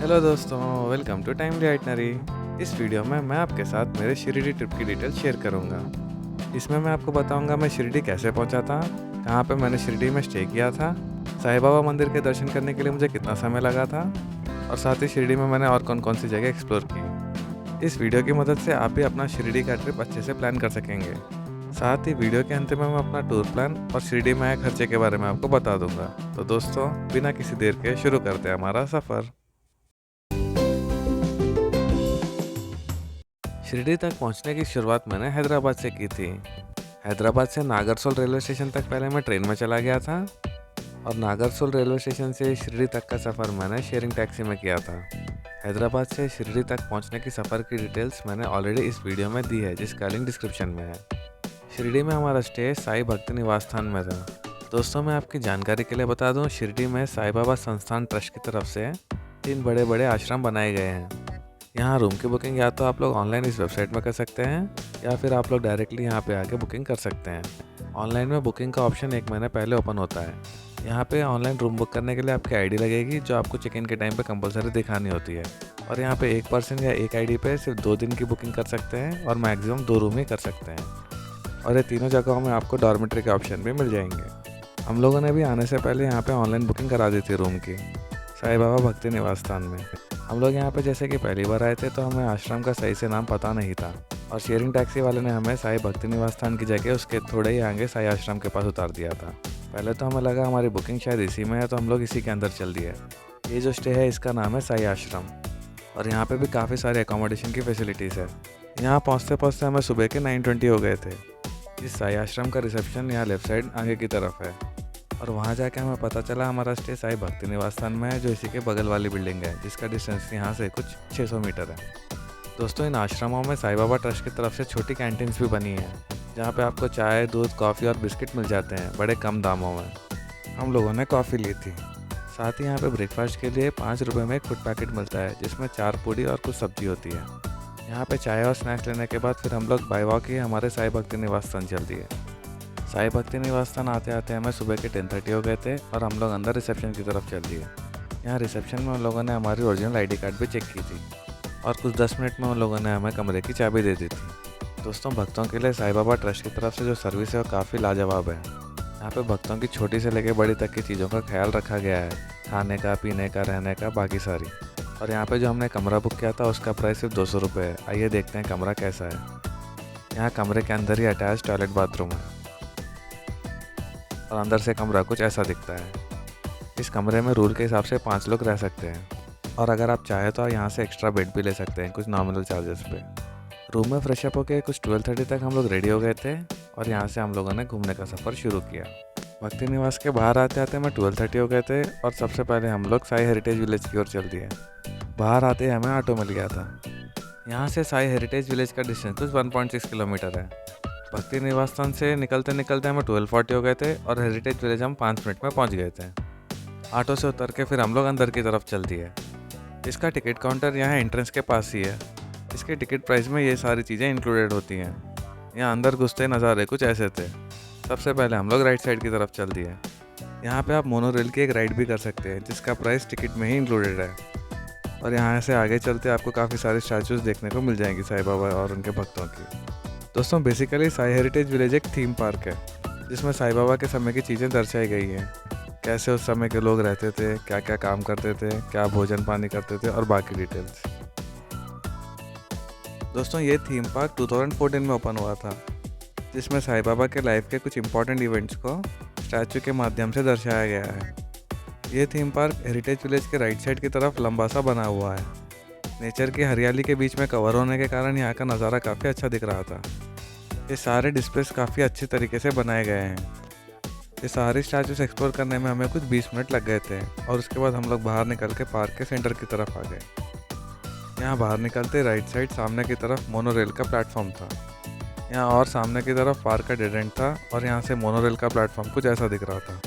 Hello दोस्तों, welcome to timely itinerary. इस video में मैं आपके साथ मेरे शिरडी ट्रिप की डिटेल शेयर करूंगा। इसमें मैं आपको बताऊंगा मैं शिरडी कैसे पहुंचा था, कहां पे मैंने शिरडी में स्टे किया था, साईं बाबा मंदिर के दर्शन करने के लिए मुझे कितना समय लगा था और साथ ही शिरडी में मैंने और कौन कौन सी जगह एक्सप्लोर की। इस वीडियो की मदद से आप भी अपना शिरडी का ट्रिप अच्छे से प्लान कर सकेंगे। साथ ही वीडियो के अंत में मैं अपना टूर प्लान और शिरडी में आए खर्चे के बारे में आपको बता दूंगा। तो दोस्तों, बिना किसी देर के शुरू करते हैं हमारा सफ़र। शिरडी तक पहुंचने की शुरुआत मैंने हैदराबाद से की थी। हैदराबाद से नागरसोल रेलवे स्टेशन तक पहले मैं ट्रेन में चला गया था और नागरसोल रेलवे स्टेशन से शिरडी तक का सफ़र मैंने शेयरिंग टैक्सी में किया था। हैदराबाद से शिरडी तक पहुंचने की सफ़र की डिटेल्स मैंने ऑलरेडी इस वीडियो में दी है, जिसका लिंक डिस्क्रिप्शन में है। शिरडी में हमारा स्टे साईं भक्ति निवास स्थान में था। दोस्तों, मैं आपकी जानकारी के लिए बता दूं, शिरडी में साईं बाबा संस्थान ट्रस्ट की तरफ से 3 बड़े बड़े आश्रम बनाए गए हैं। यहाँ रूम की बुकिंग या तो आप लोग ऑनलाइन इस वेबसाइट में कर सकते हैं या फिर आप लोग डायरेक्टली यहाँ पे आके बुकिंग कर सकते हैं। ऑनलाइन में बुकिंग का ऑप्शन 1 महीने पहले ओपन होता है। यहाँ पे ऑनलाइन रूम बुक करने के लिए आपकी आईडी लगेगी, जो आपको चेक इन के टाइम पे कंपलसरी दिखानी होती है। और यहाँ पे एक पर्सन या एक आईडी पे सिर्फ 2 दिन की बुकिंग कर सकते हैं और मैक्सिमम 2 रूम ही कर सकते हैं। और ये तीनों जगहों में आपको डॉर्मेट्री के ऑप्शन भी मिल जाएंगे। हम लोगों ने भी आने से पहले यहाँ पे ऑनलाइन बुकिंग करा दी थी रूम की, साईं बाबा भक्ति निवास स्थान में। हम लोग यहाँ पे जैसे कि पहली बार आए थे तो हमें आश्रम का सही से नाम पता नहीं था और शेयरिंग टैक्सी वाले ने हमें साईं भक्ति निवास स्थान की जगह उसके थोड़े ही आगे साईं आश्रम के पास उतार दिया था। पहले तो हमें लगा हमारी बुकिंग शायद इसी में है, तो हम लोग इसी के अंदर चल दिए। ये जो स्टे है इसका नाम है साईं आश्रम और यहाँ पे भी काफ़ी सारे अकोमोडेशन की फैसिलिटीज़ है। यहाँ पहुँचते पहुँचते हमें सुबह के 9:20 हो गए थे। इस साईं आश्रम का रिसेप्शन यहाँ लेफ्ट साइड आगे की तरफ है और वहाँ जाके हमें पता चला हमारा स्टे साईं भक्ति निवास स्थान में है, जो इसी के बगल वाली बिल्डिंग है, जिसका डिस्टेंस यहाँ से कुछ 600 मीटर है। दोस्तों, इन आश्रमों में साईं बाबा ट्रस्ट की तरफ से छोटी कैंटीन्स भी बनी है, जहाँ पे आपको चाय, दूध, कॉफ़ी और बिस्किट मिल जाते हैं बड़े कम दामों में। हम लोगों ने कॉफ़ी ली थी। साथ ही यहाँ पे ब्रेकफास्ट के लिए 5 रुपये में एक फूड पैकेट मिलता है, जिसमें 4 पूड़ी और कुछ सब्जी होती है। यहाँ पे चाय और स्नैक्स लेने के बाद फिर हम लोग बाय वॉक ही हमारे साईं भक्ति निवास स्थान चल दिए। साईं भक्ति निवास स्थान आते आते हमें सुबह के 10:30 हो गए थे और हम लोग अंदर रिसेप्शन की तरफ चल दिए। यहाँ रिसेप्शन में उन लोगों ने हमारी ओरिजिनल आईडी कार्ड भी चेक की थी और कुछ 10 मिनट में उन लोगों ने हमें कमरे की चाबी दे दी थी। दोस्तों, भक्तों के लिए साईं बाबा ट्रस्ट की तरफ से जो सर्विस है वो काफ़ी लाजवाब है। यहाँ पे भक्तों की छोटी से लेकर बड़ी तक की चीज़ों का ख्याल रखा गया है, खाने का, पीने का, रहने का, बाकी सारी। और यहाँ पे जो हमने कमरा बुक किया था उसका प्राइस सिर्फ 200 रुपये है। आइए देखते हैं कमरा कैसा है। यहाँ कमरे के अंदर ही अटैच टॉयलेट बाथरूम है और अंदर से कमरा कुछ ऐसा दिखता है। इस कमरे में रूल के हिसाब से 5 लोग रह सकते हैं और अगर आप चाहें तो यहाँ से एक्स्ट्रा बेड भी ले सकते हैं कुछ नॉमिनल चार्जेस पे। रूम में फ्रेश अप होकर कुछ 12:30 तक हम लोग रेडी हो गए थे और यहाँ से हम लोगों ने घूमने का सफ़र शुरू किया। भक्ति निवास के बाहर आते आते मैं 12:30 हो गए थे और सबसे पहले हम लोग साई हेरिटेज विलेज की ओर चल दिए। बाहर आते हमें ऑटो मिल गया था। यहाँ से साई हेरिटेज विलेज का डिस्टेंस कुछ 1.6 किलोमीटर है। भक्ति निवास स्थान से निकलते निकलते हमें 12:40 हो गए थे और हेरिटेज विलेज हम 5 मिनट में पहुँच गए थे। ऑटो से उतर के फिर हम लोग अंदर की तरफ चल दिए। इसका टिकट काउंटर यहाँ एंट्रेंस के पास ही है। इसके टिकट प्राइस में ये सारी चीज़ें इंक्लूडेड होती हैं। यहाँ अंदर घुसते नज़ारे कुछ ऐसे थे। सबसे पहले हम लोग राइट साइड की तरफ चल दिए। यहाँ पे आप मोनो रेल की एक राइड भी कर सकते हैं, जिसका प्राइस टिकट में ही इंक्लूडेड है। और यहाँ से आगे चलते आपको काफ़ी सारे स्टैचूज देखने को मिल जाएंगी साईं बाबा और उनके भक्तों की। दोस्तों, बेसिकली साई हेरिटेज विलेज एक थीम पार्क है, जिसमें साईं बाबा के समय की चीज़ें दर्शाई गई हैं। कैसे उस समय के लोग रहते थे, क्या क्या काम करते थे, क्या भोजन पानी करते थे और बाकी डिटेल्स। दोस्तों, ये थीम पार्क 2014 में ओपन हुआ था, जिसमें साईं बाबा के लाइफ के कुछ इंपॉर्टेंट इवेंट्स को स्टैचू के माध्यम से दर्शाया गया है। ये थीम पार्क हेरिटेज विलेज के राइट साइड की तरफ लंबा सा बना हुआ है। नेचर की हरियाली के बीच में कवर होने के कारण यहाँ का नज़ारा काफ़ी अच्छा दिख रहा था। ये सारे डिस्प्लेस काफ़ी अच्छी तरीके से बनाए गए हैं। ये सारे स्टैचूज एक्सप्लोर करने में हमें कुछ 20 मिनट लग गए थे और उसके बाद हम लोग बाहर निकल के पार्क के सेंटर की तरफ आ गए। यहाँ बाहर निकलते राइट साइड सामने की तरफ मोनो रेल का प्लेटफॉर्म था। यहाँ और सामने की तरफ पार्क का डेड एंड था और यहाँ से मोनो रेल का प्लेटफॉर्म कुछ ऐसा दिख रहा था।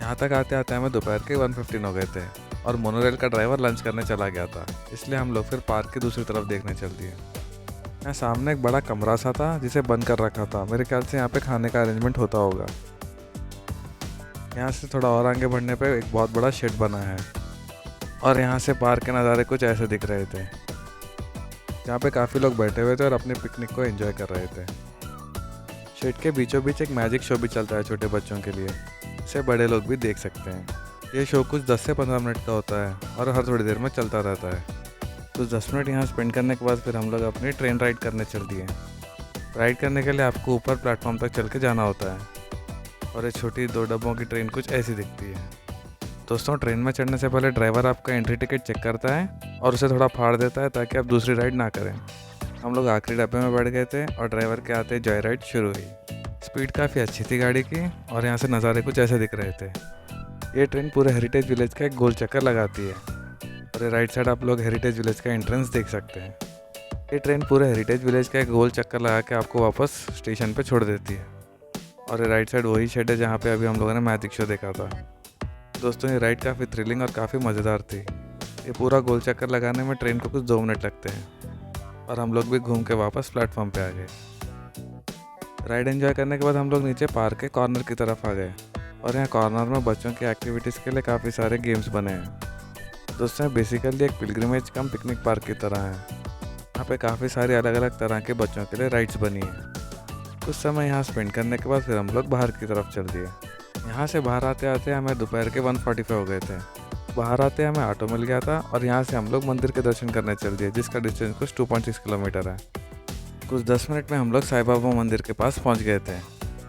यहाँ तक आते आते हमें दोपहर के 1:15 हो गए थे और मोनो रेल का ड्राइवर लंच करने चला गया था, इसलिए हम लोग फिर पार्क की दूसरी तरफ देखने चल दिए। यहाँ सामने एक बड़ा कमरा सा था जिसे बंद कर रखा था। मेरे ख्याल से यहाँ पे खाने का अरेंजमेंट होता होगा। यहाँ से थोड़ा और आगे बढ़ने पे एक बहुत बड़ा शेड बना है और यहाँ से पार्क के नज़ारे कुछ ऐसे दिख रहे थे, जहाँ पे काफ़ी लोग बैठे हुए थे और अपने पिकनिक को एंजॉय कर रहे थे। शेड के बीचों बीच एक मैजिक शो भी चलता है छोटे बच्चों के लिए, इसे बड़े लोग भी देख सकते हैं। ये शो कुछ 10 से 15 मिनट का होता है और हर थोड़ी देर में चलता रहता है। कुछ 10 मिनट यहाँ स्पेंड करने के बाद फिर हम लोग अपनी ट्रेन राइड करने चल दिए। राइड करने के लिए आपको ऊपर प्लेटफॉर्म तक चल के जाना होता है और ये छोटी 2 डब्बों की ट्रेन कुछ ऐसी दिखती है। दोस्तों, ट्रेन में चढ़ने से पहले ड्राइवर आपका एंट्री टिकट चेक करता है और उसे थोड़ा फाड़ देता है ताकि आप दूसरी राइड ना करें। हम लोग आखिरी डब्बे में बैठ गए थे और ड्राइवर के आते जॉय राइड शुरू हुई। स्पीड काफ़ी अच्छी थी गाड़ी की और यहाँ से नज़ारे कुछ ऐसे दिख रहे थे। ये ट्रेन पूरे हेरिटेज विलेज का एक गोल चक्कर लगाती है और ये राइट साइड आप लोग हेरिटेज विलेज का एंट्रेंस देख सकते हैं। ये ट्रेन पूरे हेरिटेज विलेज का एक गोल चक्कर लगा के आपको वापस स्टेशन पे छोड़ देती है और ये राइट साइड वही शेड है जहाँ पे अभी हम लोगों ने मैजिक शो देखा था। दोस्तों, ये राइड काफ़ी थ्रिलिंग और काफ़ी मज़ेदार थी। ये पूरा गोल चक्कर लगाने में ट्रेन को कुछ 2 मिनट लगते हैं और हम लोग भी घूम के वापस प्लेटफॉर्म पे आ गए। राइड एंजॉय करने के बाद हम लोग नीचे पार्क के कॉर्नर की तरफ आ गए और यहाँ कॉर्नर में बच्चों की एक्टिविटीज़ के लिए काफ़ी सारे गेम्स बने हैं। दोस्तों, बेसिकली एक पिलग्रिमेज कम पिकनिक पार्क की तरह है। यहाँ पे काफ़ी सारी अलग अलग तरह के बच्चों के लिए राइड्स बनी हैं। कुछ समय यहाँ स्पेंड करने के बाद फिर हम लोग बाहर की तरफ चल दिए। यहाँ से बाहर आते आते हमें दोपहर के 1:45 हो गए थे। बाहर आते हमें ऑटो मिल गया था और यहाँ से हम लोग मंदिर के दर्शन करने चल दिए, जिसका डिस्टेंस कुछ 2.6 किलोमीटर है। कुछ 10 मिनट में हम लोग साईं बाबा मंदिर के पास पहुँच गए थे।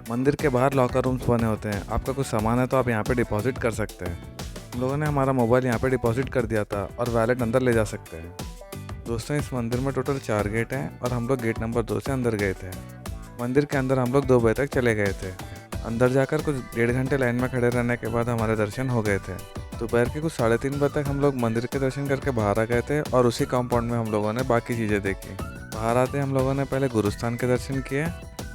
मंदिर के बाहर लॉकर रूम्स बने होते हैं। आपका कुछ सामान है तो आप यहाँ पे डिपॉजिट कर सकते हैं। हम लोगों ने हमारा मोबाइल यहाँ पे डिपॉजिट कर दिया था और वैलेट अंदर ले जा सकते हैं। दोस्तों, इस मंदिर में टोटल 4 गेट हैं और हम लोग गेट नंबर 2 से अंदर गए थे। मंदिर के अंदर हम लोग 2 बजे तक चले गए थे। अंदर जाकर कुछ 1.5 घंटे लाइन में खड़े रहने के बाद हमारे दर्शन हो गए थे। दोपहर के कुछ 3:30 बजे तक हम लोग मंदिर के दर्शन करके बाहर आ गए थे और उसी कंपाउंड में हम लोगों ने बाकी चीज़ें देखी। बाहर आते हम लोगों ने पहले गुरुस्थान के दर्शन किए।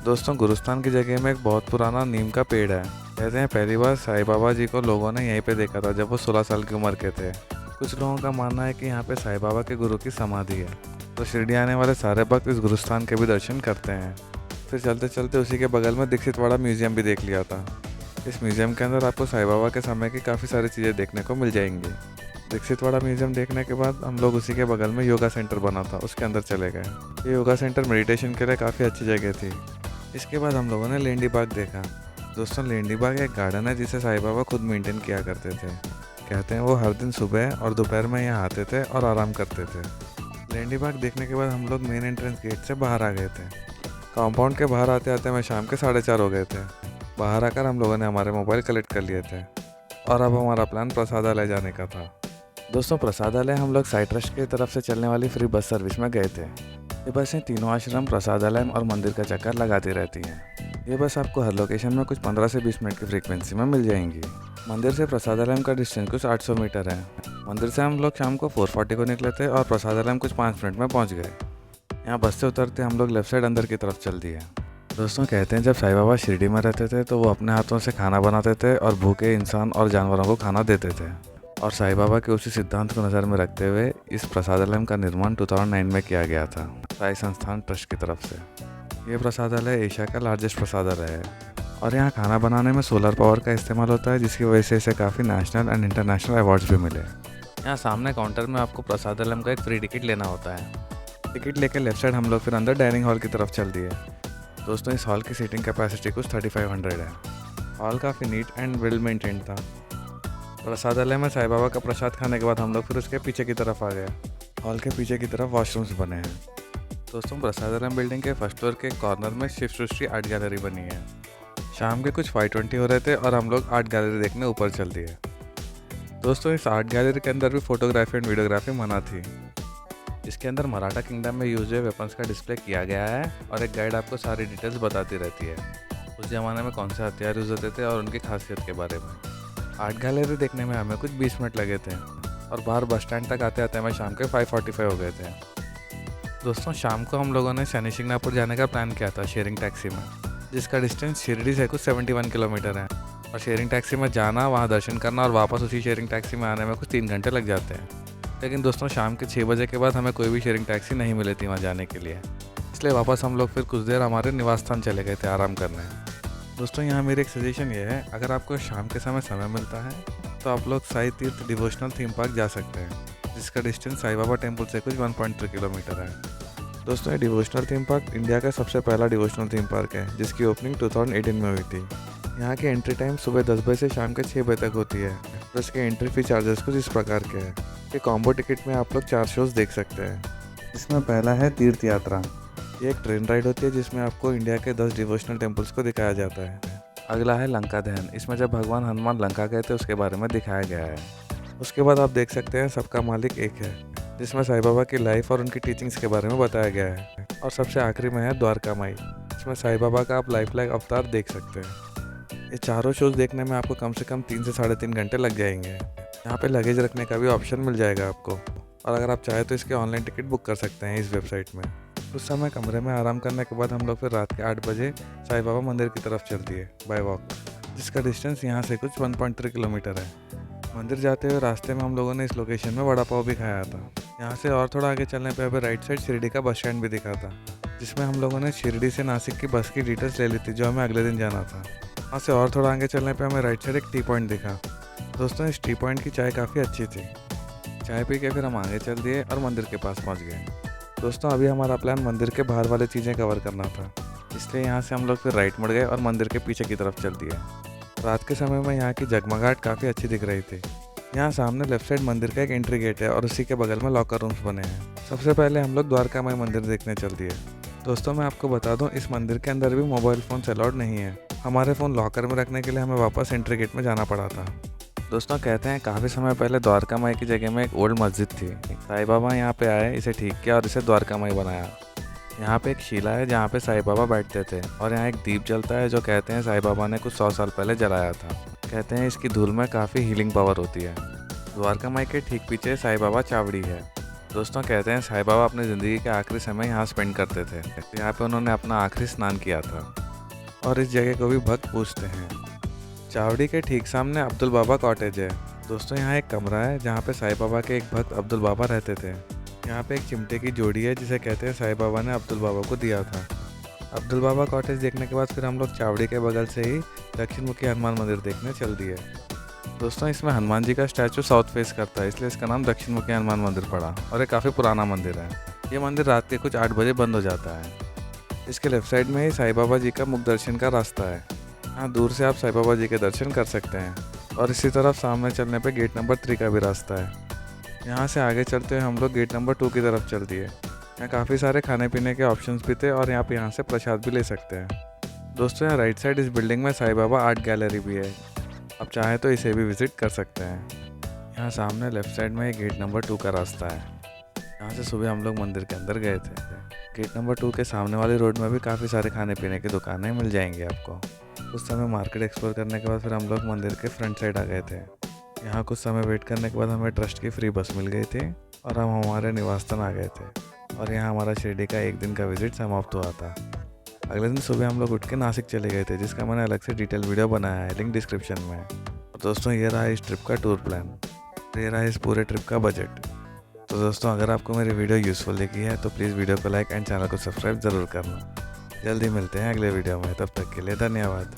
दोस्तों, गुरुस्थान की जगह में एक बहुत पुराना नीम का पेड़ है। कहते हैं पहली बार साईं बाबा जी को लोगों ने यहीं पे देखा था जब वो 16 साल की उम्र के थे। कुछ लोगों का मानना है कि यहाँ पे साईं बाबा के गुरु की समाधि है, तो शिरडी आने वाले सारे भक्त इस गुरुस्थान के भी दर्शन करते हैं। फिर चलते चलते उसी के बगल में दीक्षितवाड़ा म्यूजियम भी देख लिया था। इस म्यूजियम के अंदर आपको साईं बाबा के समय की काफ़ी सारी चीज़ें देखने को मिल जाएंगी। दीक्षितवाड़ा म्यूजियम देखने के बाद हम लोग उसी के बगल में योगा सेंटर बना था, उसके अंदर चले गए। ये योगा सेंटर मेडिटेशन के लिए काफ़ी अच्छी जगह थी। इसके बाद हम लोगों ने लेंडी बाग देखा। दोस्तों, लेंडी बाग एक गार्डन है जिसे साईं बाबा खुद मेंटेन किया करते थे। कहते हैं वो हर दिन सुबह और दोपहर में यहाँ आते थे और आराम करते थे। लेंडी बाग देखने के बाद हम लोग मेन एंट्रेंस गेट से बाहर आ गए थे। कंपाउंड के बाहर आते आते हमें शाम के 4:30 हो गए थे। बाहर आकर हम लोगों ने हमारे मोबाइल कलेक्ट कर लिए थे और अब हमारा प्लान प्रसादालय जाने का था। दोस्तों, प्रसादालय हम लोग साई ट्रस्ट की तरफ से चलने वाली फ्री बस सर्विस में गए थे। ये बसें तीनों आश्रम, प्रसादालय और मंदिर का चक्कर लगाती रहती हैं। ये बस आपको हर लोकेशन में कुछ 15 से 20 मिनट की फ्रीक्वेंसी में मिल जाएंगी। मंदिर से प्रसादालय का डिस्टेंस कुछ 800 मीटर है। मंदिर से हम लोग शाम को 4:40 को निकले थे और प्रसादालय कुछ 5 मिनट में पहुँच गए। यहाँ बस से उतरते हम लोग लेफ्ट साइड अंदर की तरफ चल दिए। दोस्तों, कहते हैं जब साईं बाबा शिरडी में रहते थे तो वो अपने हाथों से खाना बनाते थे और भूखे इंसान और जानवरों को खाना देते थे। और साईं बाबा के उसी सिद्धांत को नज़र में रखते हुए इस प्रसादालय का निर्माण 2009 में किया गया था साई संस्थान ट्रस्ट की तरफ से। ये प्रसादालय एशिया का लार्जेस्ट प्रसादालय है और यहाँ खाना बनाने में सोलर पावर का इस्तेमाल होता है, जिसकी वजह से इसे काफ़ी नेशनल एंड इंटरनेशनल अवार्ड्स भी मिले। यहाँ सामने काउंटर में आपको प्रसादालय का एक फ्री टिकट लेना होता है। टिकट लेकर लेफ्ट साइड हम लोग फिर अंदर डाइनिंग हॉल की तरफ चल दिए। दोस्तों, इस हॉल की सीटिंग कैपेसिटी कुछ 3500 है। हॉल काफ़ी नीट एंड वेल मेंटेन था। प्रसादालय में साईं बाबा का प्रसाद खाने के बाद हम लोग फिर उसके पीछे की तरफ आ गए। हॉल के पीछे की तरफ वॉशरूम्स बने हैं। दोस्तों, प्रसादालय बिल्डिंग के फर्स्ट फ्लोर के कॉर्नर में शिव सृष्टि आर्ट गैलरी बनी है। शाम के कुछ 5:20 हो रहे थे और हम लोग आर्ट गैलरी देखने ऊपर चल दिए। दोस्तों, इस आर्ट गैलरी के अंदर भी फोटोग्राफी एंड वीडियोग्राफी मना थी। इसके अंदर मराठा किंगडम में यूज हुए वेपन्स का डिस्प्ले किया गया है और एक गाइड आपको सारी डिटेल्स बताती रहती है, उस ज़माने में कौन से हथियार यूज होते थे और उनकी खासियत के बारे में। आर्ट गैलरी देखने में हमें कुछ 20 मिनट लगे थे और बाहर बस स्टैंड तक आते आते हमें शाम के 5:45 हो गए थे। दोस्तों, शाम को हम लोगों ने शनि शिंगणापुर जाने का प्लान किया था शेयरिंग टैक्सी में, जिसका डिस्टेंस शिरडी से कुछ 71 किलोमीटर है और शेयरिंग टैक्सी में जाना, वहाँ दर्शन करना और वापस उसी शेयरिंग टैक्सी में आने में कुछ 3 घंटे लग जाते हैं। लेकिन दोस्तों, शाम के 6 बजे के बाद हमें कोई भी शेयरिंग टैक्सी नहीं मिली थी वहाँ जाने के लिए, इसलिए वापस हम लोग फिर कुछ देर हमारे निवास स्थान चले गए थे आराम करने। दोस्तों, यहाँ मेरी एक सजेशन ये है, अगर आपको शाम के समय मिलता है तो आप लोग साई तीर्थ डिवोशनल थीम पार्क जा सकते हैं, जिसका डिस्टेंस साई बाबा टेम्पल से कुछ 1.3 किलोमीटर है। दोस्तों, ये डिवोशनल थीम पार्क इंडिया का सबसे पहला डिवोशनल थीम पार्क है, जिसकी ओपनिंग 2018 में हुई थी। यहाँ की एंट्री टाइम सुबह 10 बजे से शाम के 6 बजे तक होती है। और इसके एंट्री फी चार्जेस कुछ इस प्रकार के हैं कि कॉम्बो टिकट में आप लोग 4 शोज़ देख सकते हैं। इसमें पहला है तीर्थ यात्रा। ये एक ट्रेन राइड होती है जिसमें आपको इंडिया के 10 डिवोशनल टेम्पल्स को दिखाया जाता है। अगला है लंका दहन। इसमें जब भगवान हनुमान लंका गए थे उसके बारे में दिखाया गया है। उसके बाद आप देख सकते हैं सबका मालिक एक है, जिसमें साईं बाबा की लाइफ और उनकी टीचिंग्स के बारे में बताया गया है। और सबसे आखिरी में है द्वारका माई, जिसमें साईं बाबा का आप लाइफ अवतार देख सकते हैं। ये चारों शोज़ देखने में आपको कम से कम 3 से 3.5 घंटे लग जाएंगे। यहाँ पे लगेज रखने का भी ऑप्शन मिल जाएगा आपको, और अगर आप चाहें तो इसके ऑनलाइन टिकट बुक कर सकते हैं इस वेबसाइट में। उस समय कमरे में आराम करने के बाद हम लोग फिर रात के 8 बजे साईं बाबा मंदिर की तरफ चल दिए बाय वॉक, जिसका डिस्टेंस यहाँ से कुछ 1.3 किलोमीटर है। मंदिर जाते हुए रास्ते में हम लोगों ने इस लोकेशन में वड़ा पाव भी खाया था। यहाँ से और थोड़ा आगे चलने पे हमें राइट साइड शिरडी का बस स्टैंड भी दिखा था, जिसमें हम लोगों ने शिरडी से नासिक की बस की डिटेल्स ले ली थी जो हमें अगले दिन जाना था। वहाँ से और थोड़ा आगे चलने पे हमें राइट साइड एक टी पॉइंट दिखा। दोस्तों, इस टी पॉइंट की चाय काफ़ी अच्छी थी। चाय पी के फिर हम आगे चल दिए और मंदिर के पास पहुँच गए। दोस्तों, अभी हमारा प्लान मंदिर के बाहर वाली चीज़ें कवर करना था, इसलिए यहाँ से हम लोग फिर राइट मुड़ गए और मंदिर के पीछे की तरफ चल दिए। रात के समय में यहाँ की जगमगाहट काफ़ी अच्छी दिख रही थी। यहाँ सामने लेफ्ट साइड मंदिर का एक एंट्री गेट है और उसी के बगल में लॉकर रूम्स बने हैं। सबसे पहले हम लोग द्वारका माई मंदिर देखने चल दिए। दोस्तों, मैं आपको बता दूं, इस मंदिर के अंदर भी मोबाइल फ़ोन अलाउड नहीं है। हमारे फ़ोन लॉकर में रखने के लिए हमें वापस एंट्री गेट में जाना पड़ा था। दोस्तों, कहते हैं काफ़ी समय पहले द्वारका माई की जगह में एक ओल्ड मस्जिद थी। साईं बाबा यहाँ पे आए, इसे ठीक किया और इसे द्वारका माई बनाया। यहाँ पे एक शिला है जहाँ पे साईं बाबा बैठते थे, और यहाँ एक दीप जलता है जो कहते हैं साईं बाबा ने कुछ 100 साल पहले जलाया था। कहते हैं इसकी धूल में काफ़ी हीलिंग पावर होती है। द्वारका माई के ठीक पीछे साईं बाबा चावड़ी है। दोस्तों, कहते हैं साईं बाबा अपनी ज़िंदगी के आखिरी समय यहाँ स्पेंड करते थे। यहाँ पे उन्होंने अपना आखिरी स्नान किया था, और इस जगह को भी भक्त पूजते हैं। चावड़ी के ठीक सामने अब्दुल बाबा कॉटेज है। दोस्तों, यहाँ एक कमरा है जहाँ पे साईं बाबा के एक भक्त अब्दुल बाबा रहते थे। यहाँ पे एक चिमटे की जोड़ी है जिसे कहते हैं साईं बाबा ने अब्दुल बाबा को दिया था। अब्दुल बाबा कॉटेज देखने के बाद फिर हम लोग चावड़ी के बगल से ही दक्षिण मुखी हनुमान मंदिर देखने चल दिए। दोस्तों, इसमें हनुमान जी का स्टैचू साउथ फेस करता है, इसलिए इसका नाम दक्षिण मुखी हनुमान मंदिर पड़ा, और ये काफ़ी पुराना मंदिर है। ये मंदिर रात के कुछ 8 बजे बंद हो जाता है। इसके लेफ्ट साइड में ही साईं बाबा जी का मुख दर्शन का रास्ता है। यहाँ दूर से आप साईं बाबा जी के दर्शन कर सकते हैं, और इसी तरफ सामने चलने पे गेट नंबर 3 का भी रास्ता है। यहाँ से आगे चलते हुए हम लोग गेट नंबर 2 की तरफ चल दिए। यहाँ काफ़ी सारे खाने पीने के ऑप्शंस भी थे, और आप यहाँ से प्रसाद भी ले सकते हैं। दोस्तों, यहाँ राइट साइड इस बिल्डिंग में साईं बाबा आर्ट गैलरी भी है, आप चाहें तो इसे भी विज़िट कर सकते हैं। यहाँ सामने लेफ्ट साइड में गेट नंबर 2 का रास्ता है। यहाँ से सुबह हम लोग मंदिर के अंदर गए थे। गेट नंबर 2 के सामने वाली रोड में भी काफ़ी सारे खाने पीने की दुकानें मिल जाएंगी आपको। उस समय मार्केट एक्सप्लोर करने के बाद फिर हम लोग मंदिर के फ्रंट साइड आ गए थे। यहाँ कुछ समय वेट करने के बाद हमें ट्रस्ट की फ्री बस मिल गई थी, और हम हमारे निवास स्थान आ गए थे, और यहाँ हमारा शिरडी का एक दिन का विजिट समाप्त हुआ था। अगले दिन सुबह हम लोग उठ के नासिक चले गए थे, जिसका मैंने अलग से डिटेल वीडियो बनाया है, लिंक डिस्क्रिप्शन में। और दोस्तों, ये रहा इस ट्रिप का टूर प्लान, ये रहा इस पूरे ट्रिप का बजट। तो दोस्तों, अगर आपको मेरी वीडियो यूज़फुल लगी है तो प्लीज़ वीडियो को लाइक एंड चैनल को सब्सक्राइब ज़रूर करना। जल्दी मिलते हैं अगले वीडियो में, तब तक के लिए धन्यवाद।